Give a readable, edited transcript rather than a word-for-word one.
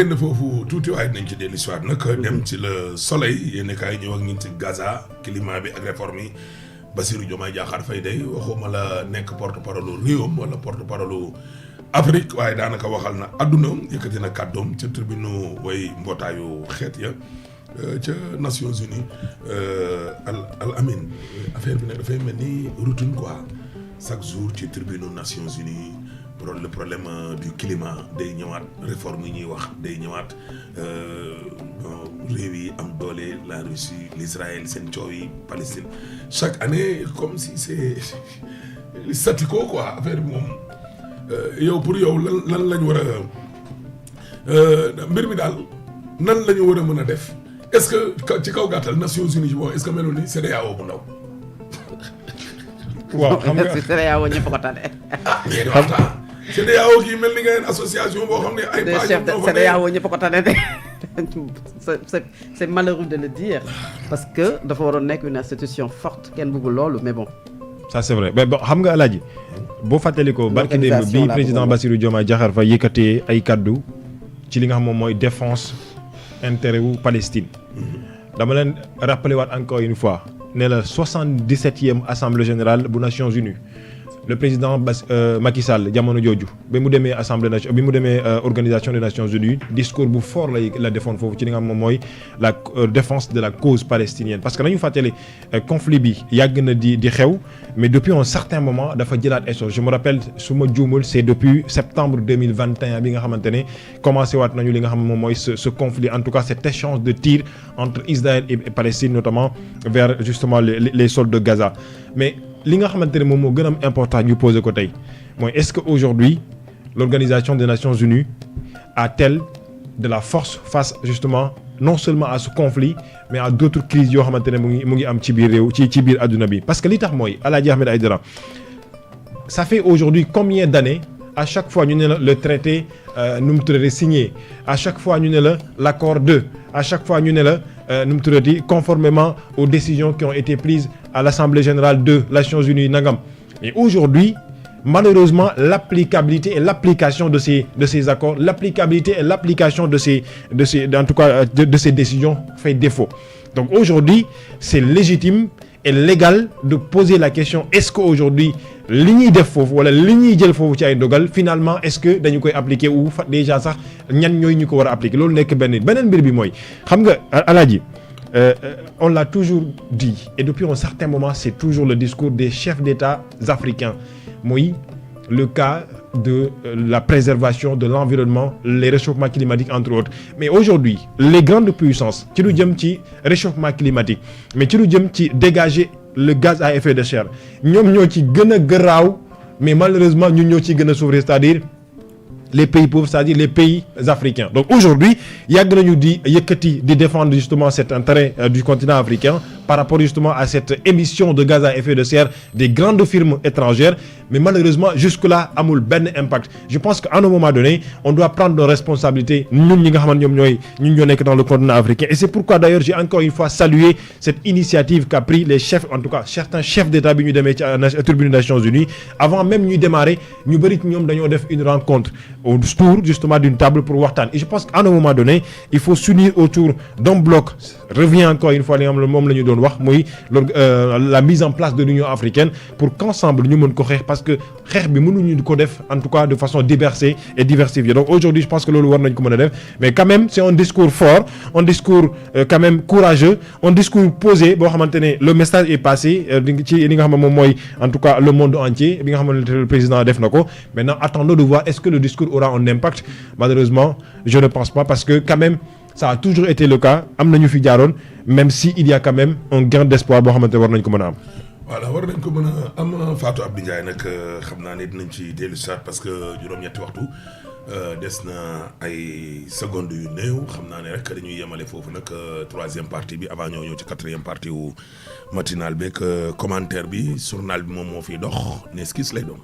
génn foofu tuuti waaye dinañ ci dellu si waat nag dem ci le soleil yéen kaay ñëw ak ñun ci Gaza climat bi ak réforme yi Bassirou Diomaye Diakhar Faye day waxuma la nekk porte-parole réewam wala porte-parole Afrique waaye daanaka waxal na adduna yëkkati na kàddoom ca tribune way mbootaayu xeet ya ca Nations Unies al amin affaire bi nag dafay mel ni routine quoi chaque jour ci tribune Nations Unies le problème du climat day ñëwaat réforme yi ñuy wax day ñëwaat réew yi am doole la Russie l'Israël seen coow yi Palestine chaque année comme si c'est statu quo quoi affaire bi moom yow pour yow lan lañ war a mbir mi daal nan la ñu war a mën a def est-ce que ci kaw gàttal Nations Unies bon est-ce que meloon ni CEDEAO bu ndaw. waaw xam nga CEDEAO ñëpp ko tane. CEDEAO kii mel ni nga association boo xam ne ay pages CEDEAO ñëpp ko tane de c'est malheureux de le dire parce que dafa waroon nekk une institution forte kenn bëggul loolu mais bon. ça c'est vrai mais bon xam nga Alaaji boo fàttalikoo barki démb bi président Bassirou Diomaye Diakhar Faye yëkkatee ay kaddu ci li nga xam moom mooy défense intérêt wu Palestine dama leen rappeler waat encore une fois ne la 77e assemblée générale bu Nations Unies le président Macky Sall jamono jooju bi mu demee organisation des Nations Unies discours bu fort la defoon foofu ci li nga xam moom mooy la défense de la cause palestinienne parce que nañu fàttali conflit bi yàgg na di xew mais depuis un certain moment dafa jëlaat essor je me rappelle su ma juumul c'est depuis septembre 2021 bi nga xamante ne commencé waat nañu li nga xam moom mooy ce conflit en tout cas cet échange de tirs entre Israël et Palestine notamment vers justement les sols de Gaza mais li nga xamante ne moom moo gën a important ñu poser ko tey mooy est-ce que aujourd'hui l'organisation des Nations Unies a-t-elle de la force face justement non seulement à ce conflit mais à d'autres crises yoo xamante ne mu ngi am ci biir réew ci biir adduna bi parce que li tax mooy Alaaji Ahmed Aïdara ça fait aujourd'hui combien d'années à chaque fois ñu ne la le traité nu mu tuddati signé à chaque fois ñu ne la l'accord 2 à chaque fois ñu ne la nu mu tuddati conformément aux décisions qui ont été prises à l'Assemblée générale de Nations Unies nangam et aujourd'hui malheureusement l'applicabilité et l'application de ces accords l'applicabilité et l'application de ces en tout cas de ces décisions fait défaut donc aujourd'hui c'est légitime et légal de poser la question est-ce que aujourd'hui li ñuy def foofu wala li ñuy jël foofu ci ay dogal finalement est-ce que dañu koy appliquer ou déjà sax ñan ñooy ñu ko war a appliquer loolu nekk beneen mbir bi mooy xam nga Alaaji on l'a toujours dit et depuis un certain moment c'est toujours le discours des chefs d'État africains mooy le cas de la préservation de l'environnement les réchauffements climatiques entre autres mais aujourd'hui les grandes puissances ci lu jëm ci réchauffement climatique mais ci lu jëm ci dégager le gaz à effet de serre ñoom ñoo ci gën a garaaw mais malheureusement ñun ñoo ci gën a souffrir c'est-à-dire les pays pauvres c'est-à-dire les pays africains donc aujourd'hui yàgg nañu di yëkkati di défendre justement cet intérêt du continent africain par rapport justement à cette émission de gaz à effet de serre des grandes firmes étrangères mais malheureusement jusque-là amul benn impact je pense qu'à un moment donné on doit prendre nos responsabilités ñun ñi nga xamante ñun ñoo nekk dans le continent africain et c'est pourquoi d'ailleurs j'ai encore une fois salué cette initiative qu'a pris les chefs en tout cas certains chefs d'État bi ñu demee ci tribune des Nations Unies avant même ñuy démarrer ñu bëri ñoom dañoo def une rencontre autour justement d'une table pour waxtaan et je pense qu'à un moment donné il faut s'unir autour d'un bloc revient encore une fois li nga xam ne moom la ñu doon wax muy la mise en place de l'Union africaine pour qu'ensemble ñu mën ko xeex parce que xeex bi mënuñu ko def en tout cas de façon dispersée et diversifiée donc aujourd'hui je pense que loolu war nañ ko mën a def mais quand même c'est un discours fort un discours quand même courageux un discours posé boo xamante ne le message est passé ci li nga xam ne moom mooy en tout cas le monde entier bi nga xamante ne le président def na ko maintenant attendons de voir est-ce que le discours aura un impact malheureusement je ne pense pas parce que quand même ça a toujours été le cas am nañu fi jaaroon même si il y a quand même un gain d'espoir boo xamante war nañ ko mën a am. voilà war nañ ko mën a am Fatou Abdou Ndiaye nag xam naa ne dinañ ci dellu si parce que juróom-ñetti waxtu des na ay secondes yu néew xam naa ne rek dañuy yemale foofu nag troisième partie bi avant ñoo ñëw ci quatrième partie wu matinal beeg commentaire bi journal bi moom moo fiy dox ne skis lay doon.